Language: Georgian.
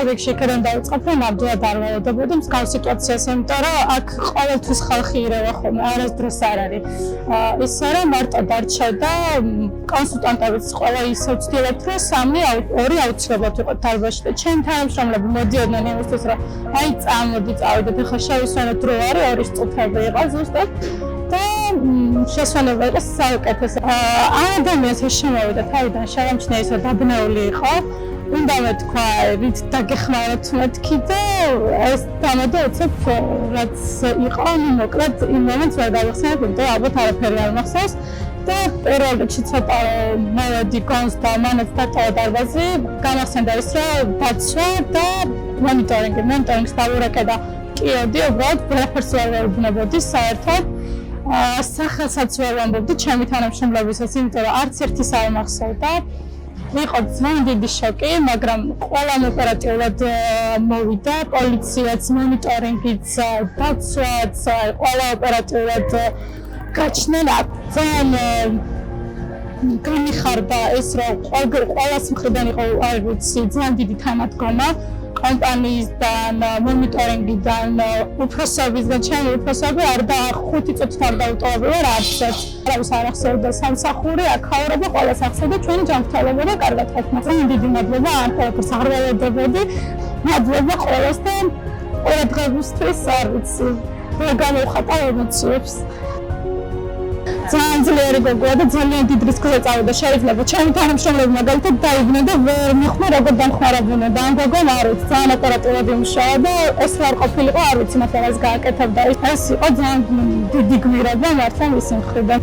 რიგში იქიდან დავიწყებ, რომ ნამდვილად არ ველოდებოდი მსგავს სიტუაციას, იმიტომ რომ აქ ყოველთვის ხალხი ირევა ხოლმე, არასდროს არ არის. ისე რომ მარტო დარჩა და კონსულტანტებიც ყველა ისე ვცდილობთ, რომ 2 აუცილებლად ვიყოთ დარბაზში და ჩემი თანამშრომლები მოდიოდნენ იმისთვის, რომ აი წამოდი წავიდეთ, ახლა შევისვენოთ დრო არის 2 წუთები იყო ზუსტად. და შესვენება იყო საუკეთესო. ადამიანს შემოვიდა თავიდან შევამჩნია ისე დაბნეული იყო. უნდა მეთქვა რით დაგეხმაროთ მეთქი და ეს დამადოცებ რაც იყო მოკლედ იმ მომენტს ვერ გავიხსენებ, იმიტომ ალბათ არაფერი არ მახსოვს. და პირველ რიგში ცოტა მოვედი გონს და მანაც დატოვა დარბაზი, გამახსენდა ის რომ დაცვა და მონიტორინგს დავურეკე და კიოდი, უბრალოდ ვერაფერს ვერ ვეუბნებოდი საერთოდ. სახელსაც ვერ ვამბობდი ჩემი თანამშრომლებისას, იმიტომ რომ არც ერთის არ მახსოვდა. იყო ძალიან დიდი შოკი, მაგრამ ყველამ ოპერატიულად მოვიდა, პოლიციაც, მონიტორინგიც, დაცვაც, ყველა ოპერატიულად გაჩნდნენ. ძალიან გამიხარდა ეს, რომ ყველას მხრიდან იყო, არ ვიცი, ძალიან დიდი თანადგომა. კომპანიისგან, მონიტორინგიდან, უფროსებისგან, ჩემი უფროსები არ და 5 წუთით არ დაუტოვებია არც ერთ. არავის არ ახსოვდა სამსახური, აქაურობა ყველას ახსოვდა ჩვენი ჯანმრთელობა და კარგად ყოფნა. ძალიან დიდი მადლობა ამ ყველაფერს არ ველოდებოდი. მადლობა ყველას და ყურადღებისთვის, არ ვიცი, ვერ გამოვხატავ ემოციებს. ძალიან ძლიერი გოგოა და ძალიან დიდ რისკზე წავიდა. შეიძლება ჩემი თანამშრომლები მაგალითად დაიბნა და ვერ მიხმა როგორ დამხმარებოდნენ და ამ გოგომ არ ვიცი, ძალიან ოპერატიულად იმუშავა და ეს არ ყოფილიყო, არ ვიცი, მაგრამ ეს გააკეთებდა. ეს იყო ძალიან დიდი გმირობა მართლა მისი მხრიდან.